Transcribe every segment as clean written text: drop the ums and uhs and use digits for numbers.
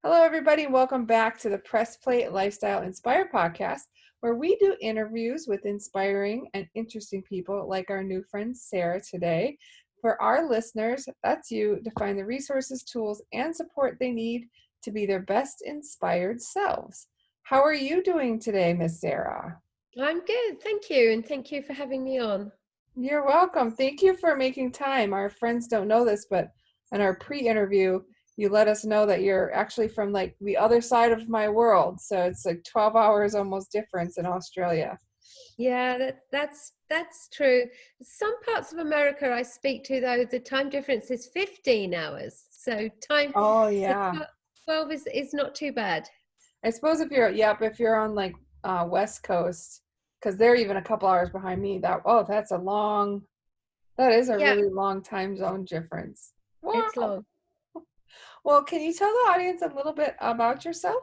Hello, everybody. Welcome back to the Press Plate Lifestyle Inspire podcast, where we do interviews with inspiring and interesting people like our new friend Sarah today. For our listeners, that's you, to find the resources, tools, and support they need to be their best inspired selves. How are you doing today, Miss Sarah? I'm good, thank you, and thank you for having me on. You're welcome. Thank you for making time. Our friends don't know this, but in our pre-interview, you let us know that you're actually from like the other side of my world. So it's like 12 hours almost difference in Australia. Yeah, that's true. Some parts of America I speak to, though, the time difference is 15 hours. So Oh so yeah. 12 is not too bad. I suppose if you're on like West Coast, because they're even a couple hours behind me, that is a Yeah, really long time zone difference. it's Wow. long. Well, can you tell the audience a little bit about yourself?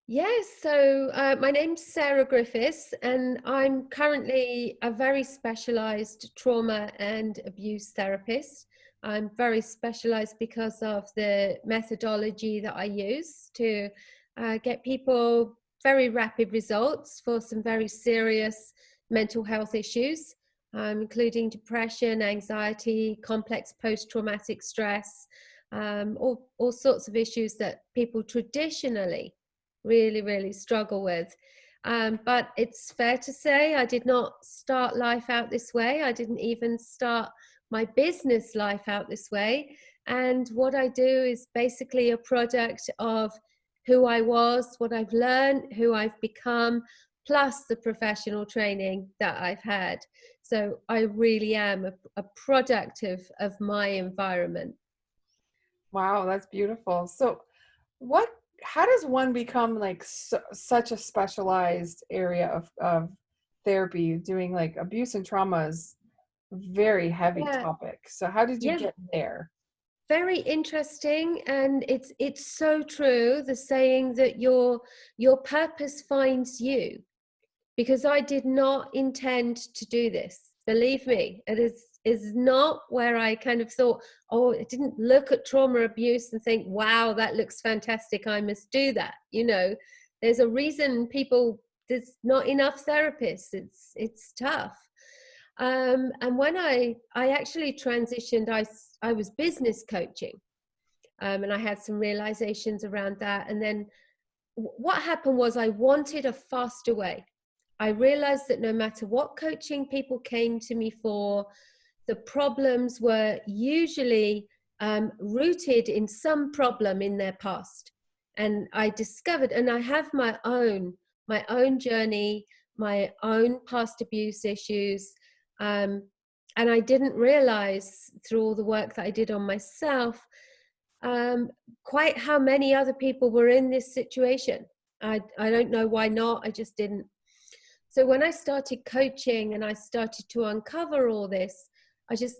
Yes, so my name's Sarah Griffiths, and I'm currently a very specialized trauma and abuse therapist. I'm very specialized because of the methodology that I use to get people very rapid results for some very serious mental health issues, including depression, anxiety, complex post-traumatic stress, all sorts of issues that people traditionally really struggle with. But it's fair to say I did not start life out this way. I didn't even start my business life out this way. And what I do is basically a product of who I was, what I've learned, who I've become, plus the professional training that I've had. So I really am a product of my environment. Wow, that's beautiful. So, what? How does one become like such a specialized area of therapy? Doing like abuse and trauma is a very heavy Yeah, topic. So, how did you yeah. get there? Very interesting, and it's so true, the saying that your purpose finds you, because I did not intend to do this. Believe me, it is not where I kind of thought, oh, I didn't look at trauma abuse and think, wow, that looks fantastic, I must do that. There's a reason there's not enough therapists. It's tough. And when I actually transitioned, I was business coaching, and I had some realizations around that. And then what happened was I wanted a faster way. I realized that no matter what coaching people came to me for, the problems were usually rooted in some problem in their past. And I discovered, and I have my own journey, my own past abuse issues. Um, and I didn't realize through all the work that I did on myself um, quite how many other people were in this situation. I don't know why not, I just didn't. So when I started coaching and I started to uncover all this, I just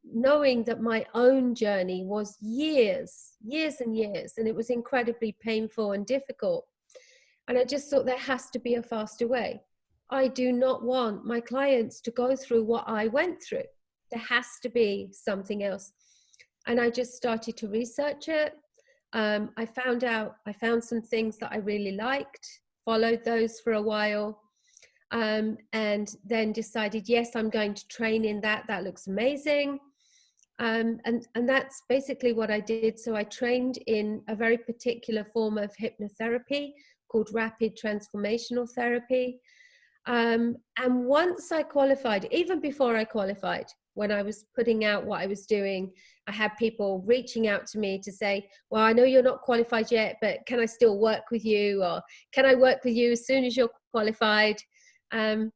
knowing that my own journey was years and years, and it was incredibly painful and difficult. And I just thought there has to be a faster way. I do not want my clients to go through what I went through. There has to be something else. And I just started to research it. I found some things that I really liked, followed those for a while, and then decided, yes, I'm going to train in that. That looks amazing. And that's basically what I did. So I trained in a very particular form of hypnotherapy called rapid transformational therapy. And once I qualified, even before I qualified, when I was putting out what I was doing, I had people reaching out to me to say, well, I know you're not qualified yet, but can I still work with you? Or can I work with you as soon as you're qualified? Um,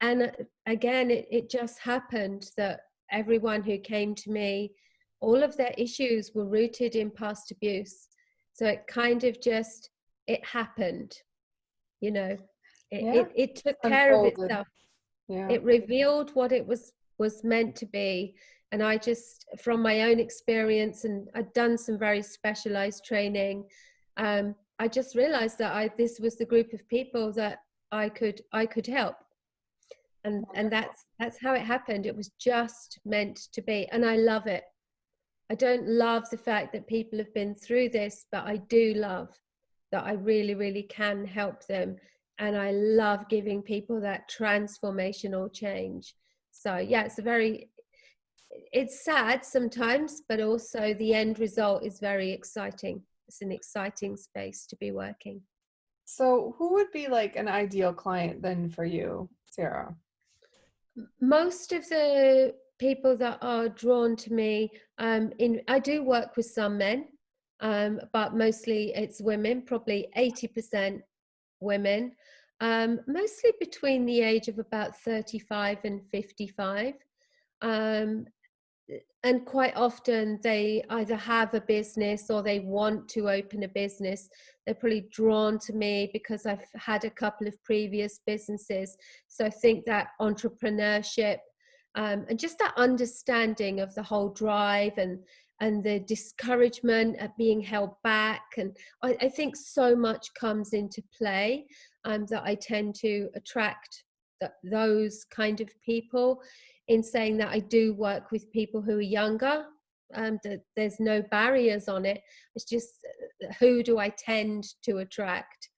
and again, it just happened that everyone who came to me, all of their issues were rooted in past abuse. So it kind of just, it happened, you know. It, Yeah, it, it took care of unfolded. itself. Yeah. It revealed what it was meant to be. And I just, from my own experience, and I'd done some very specialized training, I just realized that this was the group of people that I could help. And Wonderful. that's how it happened. It was just meant to be. And I love it. I don't love the fact that people have been through this, but I do love that I really, really can help them. And I love giving people that transformational change. So yeah, it's sad sometimes, but also the end result is very exciting. It's an exciting space to be working. So who would be like an ideal client then for you, Sarah? Most of the people that are drawn to me, I do work with some men, but mostly it's women, probably 80% women, mostly between the age of about 35 and 55. Um, and quite often they either have a business or they want to open a business. They're probably drawn to me because I've had a couple of previous businesses. So I think that entrepreneurship, and just that understanding of the whole drive and the discouragement at being held back. And I think so much comes into play, that I tend to attract those kind of people, in saying that I do work with people who are younger. That there's no barriers on it. It's just who do I tend to attract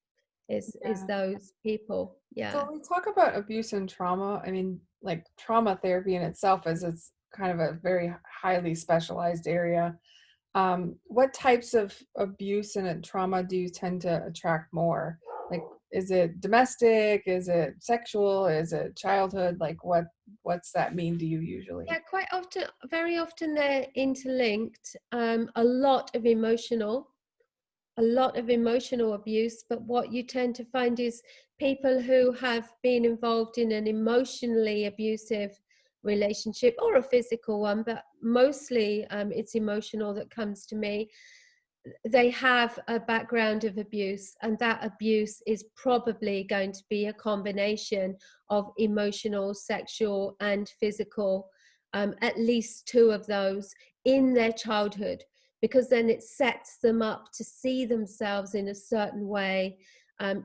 is Yeah. those people. So Yeah. when we talk about abuse and trauma, I mean, like trauma therapy in itself is it's kind of a very highly specialized area. What types of abuse and trauma do you tend to attract more? Like, is it domestic? Is it sexual? Is it childhood? Like, what's that mean to you usually? Yeah, quite often, very often they're interlinked. A lot of emotional abuse, but what you tend to find is people who have been involved in an emotionally abusive relationship or a physical one, but mostly it's emotional that comes to me. They have a background of abuse, and that abuse is probably going to be a combination of emotional, sexual, and physical, at least two of those in their childhood, because then it sets them up to see themselves in a certain way.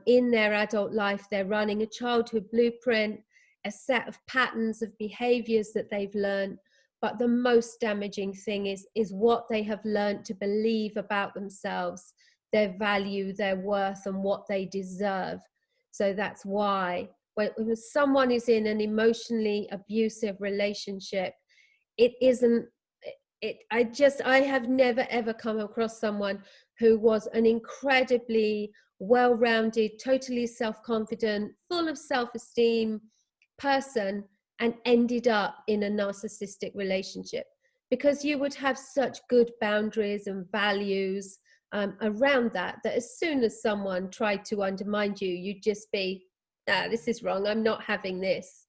In their adult life, they're running a childhood blueprint, a set of patterns of behaviors that they've learned. But the most damaging thing is what they have learned to believe about themselves, their value, their worth, and what they deserve. So that's why when someone is in an emotionally abusive relationship, it isn't I have never ever come across someone who was an incredibly well-rounded, totally self-confident, full of self-esteem person and ended up in a narcissistic relationship, because you would have such good boundaries and values around that as soon as someone tried to undermine you, you'd just be, this is wrong, I'm not having this.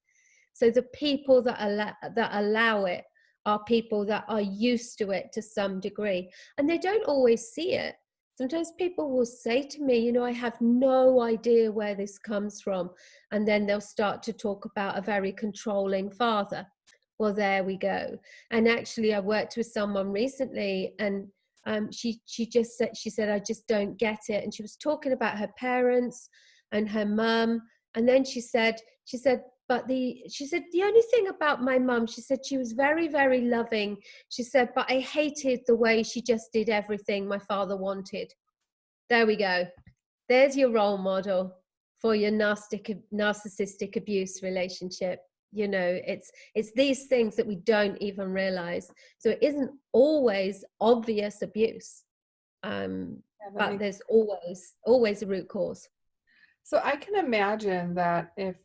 So the people that allow it are people that are used to it to some degree, and they don't always see it. Sometimes people will say to me, I have no idea where this comes from. And then they'll start to talk about a very controlling father. Well, there we go. And actually, I worked with someone recently, and she said, I just don't get it. And she was talking about her parents and her mum. And then she said, the only thing about my mum, she said, she was very, very loving. She said, but I hated the way she just did everything my father wanted. There we go. There's your role model for your narcissistic abuse relationship. It's these things that we don't even realize. So it isn't always obvious abuse, but there's always a root cause. So I can imagine that if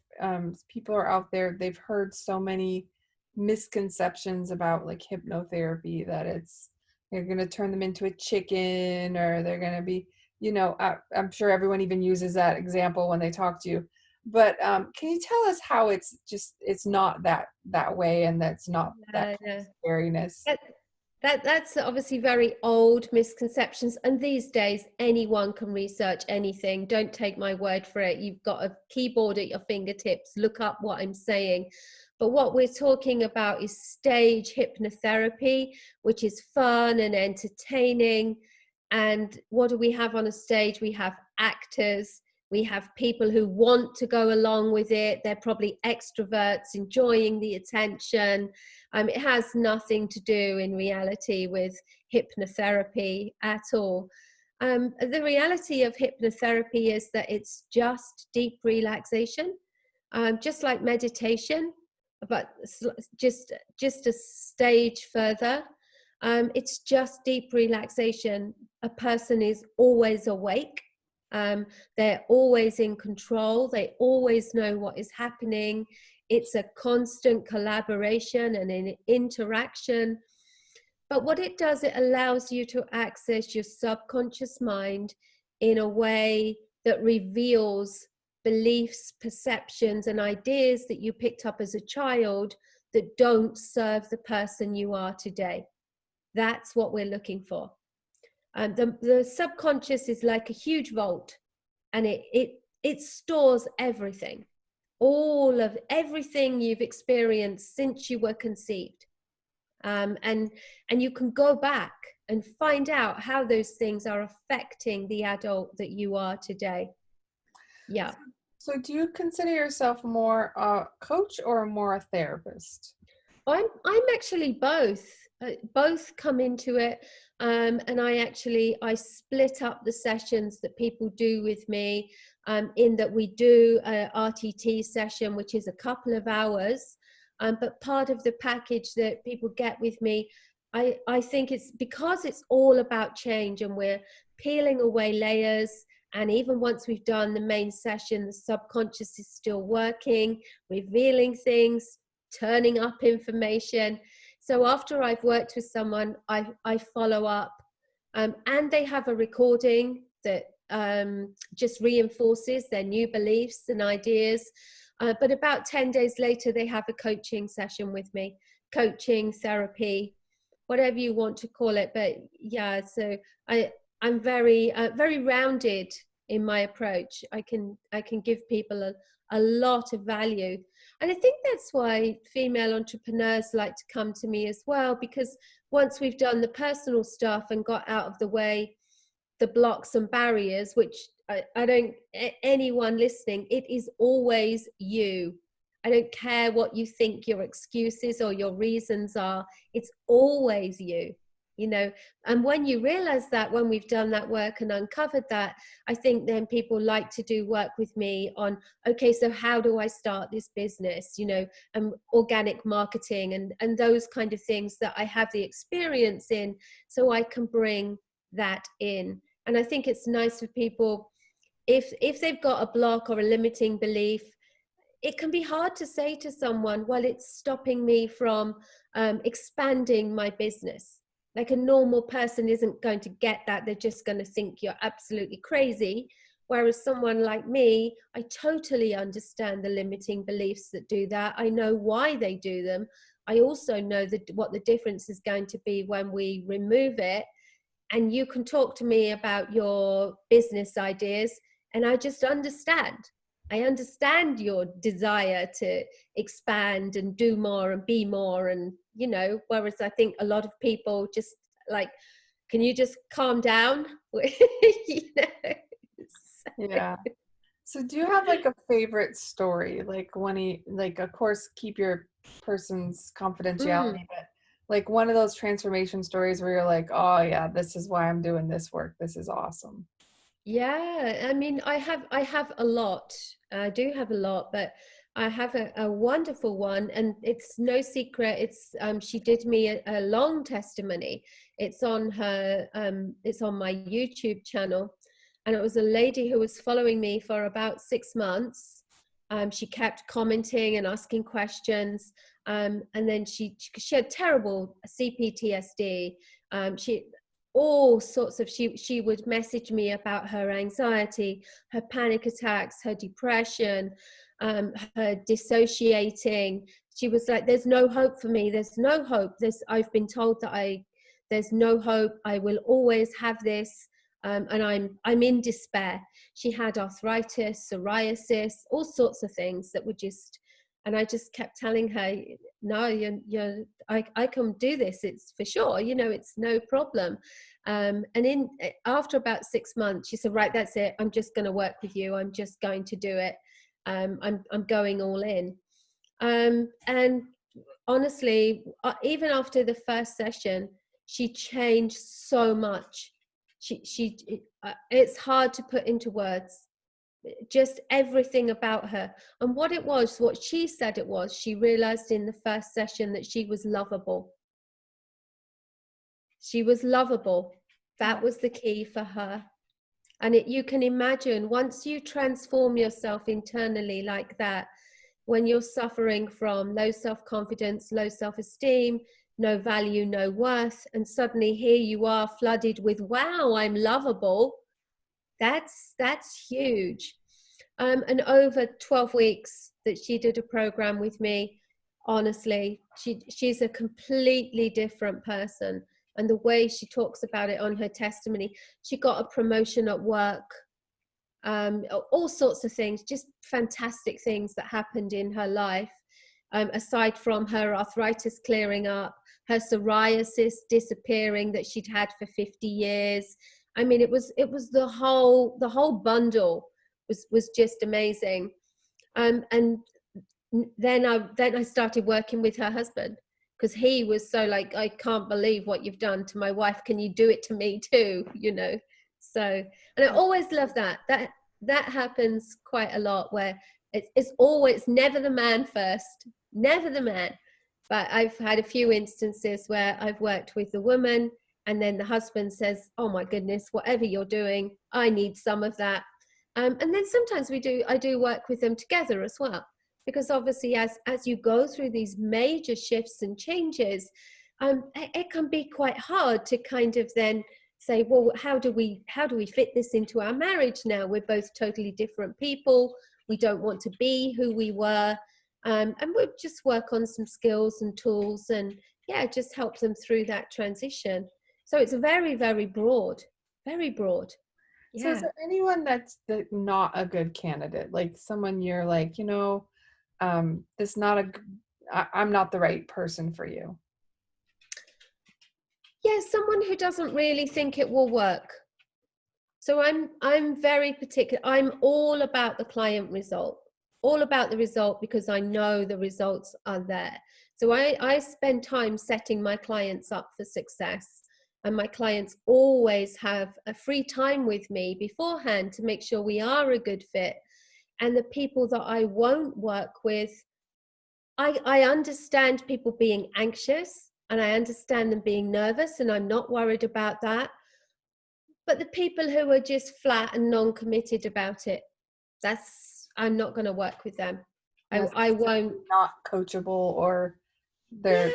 people are out there, they've heard so many misconceptions about like hypnotherapy that they're going to turn them into a chicken, or they're going to be, I'm sure everyone even uses that example when they talk to you. But can you tell us how it's not that way, and that's not that kind of scariness? That's obviously very old misconceptions, and these days anyone can research anything. Don't take my word for it. You've got a keyboard at your fingertips. Look up what I'm saying. But what we're talking about is stage hypnotherapy, which is fun and entertaining. And what do we have on a stage? We have actors, We have people who want to go along with it. They're probably extroverts enjoying the attention. It has nothing to do in reality with hypnotherapy at all. The reality of hypnotherapy is that it's just deep relaxation, just like meditation, but just a stage further. It's just deep relaxation. A person is always awake. They're always in control. They always know what is happening. It's a constant collaboration and an interaction. But what it does, it allows you to access your subconscious mind in a way that reveals beliefs, perceptions, and ideas that you picked up as a child that don't serve the person you are today. That's what we're looking for. The subconscious is like a huge vault, and it stores everything, all of everything you've experienced since you were conceived. And you can go back and find out how those things are affecting the adult that you are today. Yeah. So do you consider yourself more a coach or more a therapist? I'm actually both. Both come into it, and I split up the sessions that people do with me, in that we do a RTT session, which is a couple of hours, but part of the package that people get with me, I think it's because it's all about change, and we're peeling away layers. And even once we've done the main session, the subconscious is still working, revealing things, turning up information. So after I've worked with someone, I follow up, and they have a recording that just reinforces their new beliefs and ideas. But about 10 days later, they have a coaching session with me, coaching, therapy, whatever you want to call it. But yeah, so I'm very rounded in my approach. I can give people a lot of value. And I think that's why female entrepreneurs like to come to me as well, because once we've done the personal stuff and got out of the way the blocks and barriers, which I don't, anyone listening, it is always you. I don't care what you think your excuses or your reasons are. It's always you. And when you realize that, when we've done that work and uncovered that, I think then people like to do work with me on, okay, so how do I start this business, and organic marketing and those kind of things that I have the experience in, so I can bring that in. And I think it's nice for people, if they've got a block or a limiting belief, it can be hard to say to someone, well, it's stopping me from expanding my business. Like a normal person isn't going to get that. They're just going to think you're absolutely crazy. Whereas someone like me, I totally understand the limiting beliefs that do that. I know why they do them. I also know what the difference is going to be when we remove it. And you can talk to me about your business ideas, and I just understand. I understand your desire to expand and do more and be more, and whereas I think a lot of people just like, can you just calm down? Yeah. So do you have like a favorite story? Like of course, keep your person's confidentiality, but like one of those transformation stories where you're like, oh yeah, this is why I'm doing this work. This is awesome. Yeah, I mean, I have a lot. I do have a lot, but I have a wonderful one, and it's no secret. It's she did me a long testimony. It's on my YouTube channel, and it was a lady who was following me for about 6 months. She kept commenting and asking questions, and then she had terrible CPTSD. All sorts of, she would message me about her anxiety, her panic attacks, her depression, her dissociating. She was like, there's no hope for me. There's no hope. I've been told that there's no hope. I will always have this. And I'm in despair. She had arthritis, psoriasis, all sorts of things that were just, and I just kept telling her, no, I can do this. It's for sure. It's no problem. After about 6 months, she said, right, that's it. I'm just going to work with you. I'm just going to do it. I'm going all in. And honestly, even after the first session, she changed so much. It's hard to put into words, just everything about her. And what she said it was, she realized in the first session that she was lovable. She was lovable. That was the key for her. And you can imagine, once you transform yourself internally like that, when you're suffering from low self-confidence, low self-esteem, no value, no worth, and suddenly here you are flooded with, wow, I'm lovable. That's huge. And over 12 weeks that she did a program with me, honestly, she's a completely different person. And the way she talks about it on her testimony, she got a promotion at work, all sorts of things, just fantastic things that happened in her life. Aside from her arthritis clearing up, her psoriasis disappearing that she'd had for 50 years. I mean, it was the whole bundle was just amazing. And then I started working with her husband, because he was so like, I can't believe what you've done to my wife. Can you do it to me too? You know? So, and I always love that happens quite a lot, where it's always never the man first, never the man. But I've had a few instances where I've worked with the woman, and then the husband says, oh my goodness, whatever you're doing, I need some of that. And then sometimes I do work with them together as well. Because obviously, as you go through these major shifts and changes, it can be quite hard to kind of then say, well, how do we fit this into our marriage now? We're both totally different people. We don't want to be who we were. And we'll just work on some skills and tools, and just help them through that transition. So it's very, very broad, very broad. Yeah. So is there anyone that's not a good candidate? Like someone you're like, this not I'm not the right person for you. Yeah, someone who doesn't really think it will work. So I'm very particular. I'm all about the client result, all about the result, because I know the results are there. So I spend time setting my clients up for success, and my clients always have a free time with me beforehand to make sure we are a good fit. And the people that I won't work with, I understand people being anxious, and I understand them being nervous, and I'm not worried about that. But the people who are just flat and non-committed about it, I'm not going to work with them. Yes, I won't. Not coachable, or they're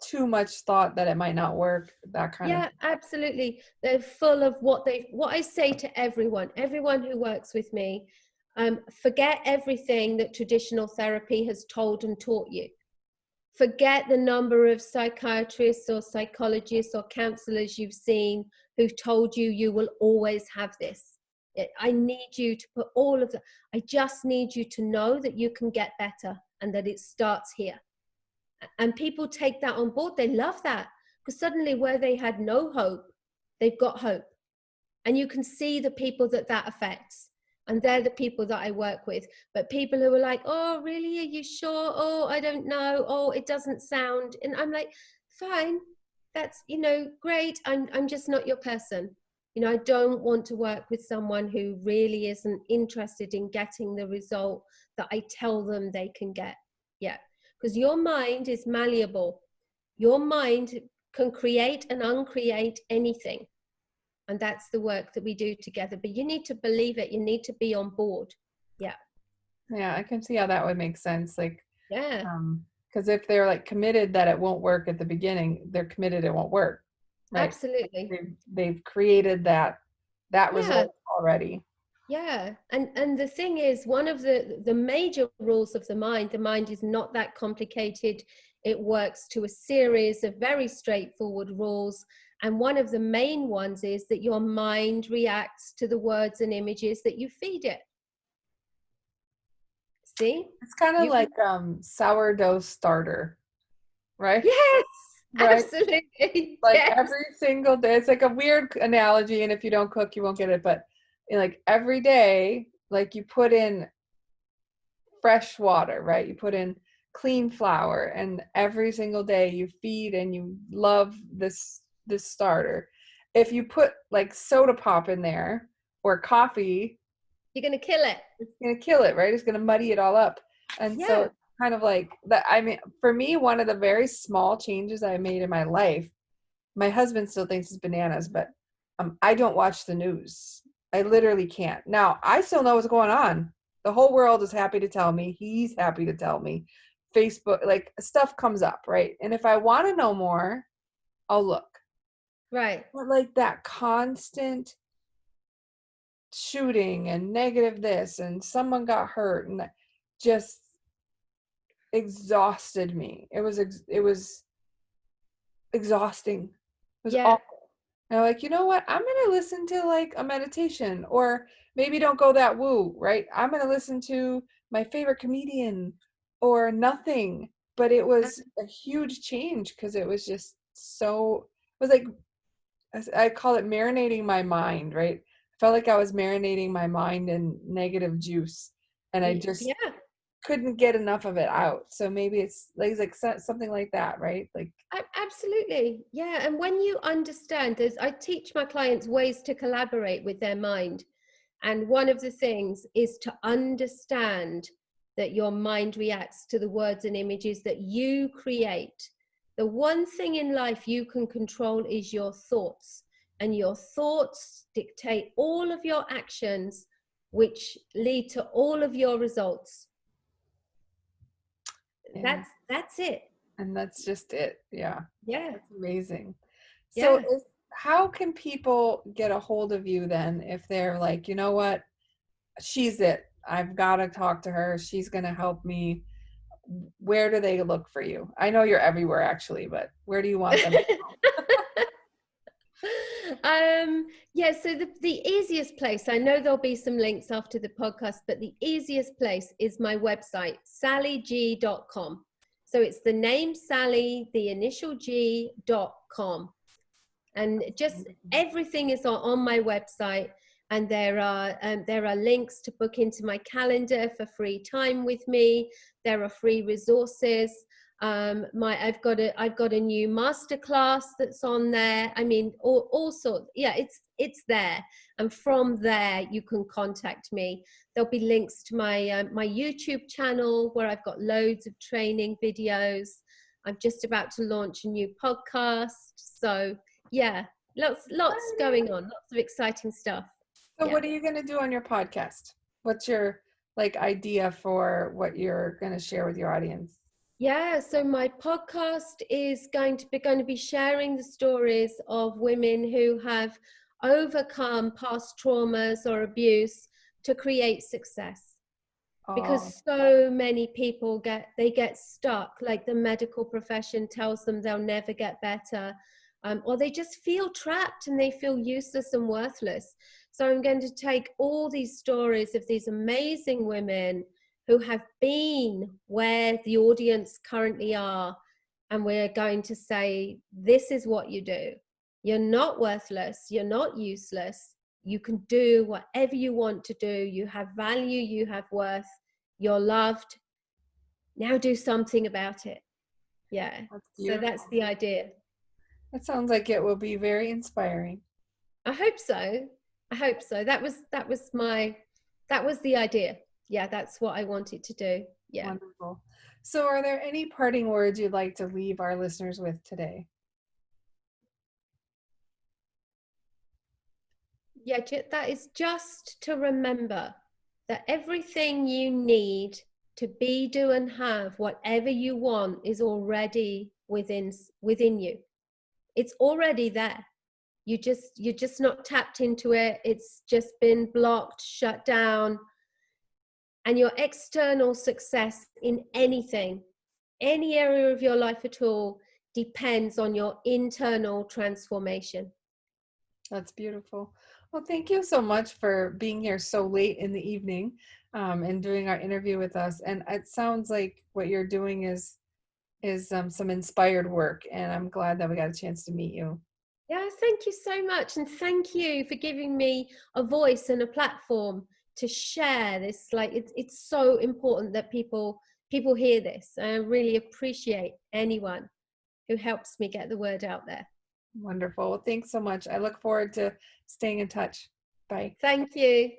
too much thought that it might not work, that kind of. Yeah, absolutely. They're full of what I say to everyone who works with me, forget everything that traditional therapy has told and taught you. Forget the number of psychiatrists or psychologists or counselors you've seen who've told you you will always have this. I need you to put all of that. I just need you to know that you can get better, and that it starts here. And people take that on board. They love that, because suddenly where they had no hope, they've got hope. And you can see the people that affects. And they're the people that I work with. But people who are like, oh, really? Are you sure? Oh, I don't know. Oh, it doesn't sound. And I'm like, fine. That's, great. I'm just not your person. I don't want to work with someone who really isn't interested in getting the result that I tell them they can get. Yeah. Because your mind is malleable. Your mind can create and uncreate anything. And that's the work that we do together. But you need to believe it. You need to be on board. Yeah. Yeah, I can see how that would make sense. Like, yeah. Because if they're like committed that it won't work at the beginning, they're committed it won't work. Right? Absolutely. They've created that result already. Yeah. And the thing is, one of the major rules of the mind is not that complicated. It works to a series of very straightforward rules. And one of the main ones is that your mind reacts to the words and images that you feed it. See? It's kind of like sourdough starter, right? Yes. right? Absolutely. Like Yes. every single day. It's like a weird analogy, and if you don't cook, you won't get it. But like every day, like you put in fresh water, right? You put in clean flour, and every single day you feed and you love this starter. If you put like soda pop in there or coffee, You're going to kill it. it's gonna kill it, right? It's gonna muddy it all up. And so Yeah. it's kind of like that. I mean, for me, one of the very small changes I made in my life, my husband still thinks it's bananas, but I don't watch the news. I literally can't. Now, I still know what's going on. The whole world is happy to tell me. He's happy to tell me. Facebook, like stuff comes up, right? And if I want to know more, I'll look. Right. But like that constant shooting and negative this and someone got hurt and just exhausted me. It was exhausting. It was Yeah. awful. And I'm like, you know what? I'm gonna listen to like a meditation, or maybe don't go that woo, right? I'm gonna listen to my favorite comedian or nothing. But it was a huge change because it was just so, it was like, I call it marinating my mind, right? I felt like I was marinating my mind in negative juice, and I just Yeah. couldn't get enough of it out. So maybe it's like something like that, right? Like, Absolutely. Yeah. And when you understand, I teach my clients ways to collaborate with their mind. And one of the things is to understand that your mind reacts to the words and images that you create. The one thing in life you can control is your thoughts, and your thoughts dictate all of your actions, which lead to all of your results. and That's it. and that's just it. Yeah. Yeah. That's amazing. So Yeah. how can people get a hold of you then if they're like, you know what, she's it. I've got to talk to her. She's going to help me. Where do they look for you? I know you're everywhere actually, but where do you want them? Yeah, so the easiest place, I know there'll be some links after the podcast, but the easiest place is my website, sallyg.com. So it's the name Sally, the initial G.com. And just everything is on my website. And there are links to book into my calendar for free time with me. There are free resources. I've got a new masterclass that's on there. I mean, all sorts. Yeah, it's there, and from there you can contact me. There'll be links to my YouTube channel where I've got loads of training videos. I'm just about to launch a new podcast, so yeah, lots going on, lots of exciting stuff. So Yeah. what are you going to do on your podcast? What's your like idea for what you're going to share with your audience? Yeah, so my podcast is going to be sharing the stories of women who have overcome past traumas or abuse to create success. Oh, Because so many people get stuck, like the medical profession tells them they'll never get better, or they just feel trapped and they feel useless and worthless. So I'm going to take all these stories of these amazing women who have been where the audience currently are, and we're going to say, this is what you do. You're not worthless, you're not useless, you can do whatever you want to do, you have value, you have worth, you're loved, now do something about it. Yeah, that's so beautiful. that's the idea. That sounds like it will be very inspiring. I hope so. I hope so. That was the idea. Yeah, that's what I wanted to do. Yeah. Wonderful. So are there any parting words you'd like to leave our listeners with today? Yeah, that is just to remember that everything you need to be, do, and have whatever you want is already within you. It's already there. You're just not tapped into it. It's just been blocked, shut down. And your external success in anything, any area of your life at all, depends on your internal transformation. That's beautiful. Well, thank you so much for being here so late in the evening and doing our interview with us. And it sounds like what you're doing is is some inspired work, and I'm glad that we got a chance to meet you. Yeah, thank you so much. And thank you for giving me a voice and a platform to share this. Like it's so important that people hear this. I really appreciate anyone who helps me get the word out there. Wonderful. Well, thanks so much. I look forward to staying in touch. Bye. Thank you.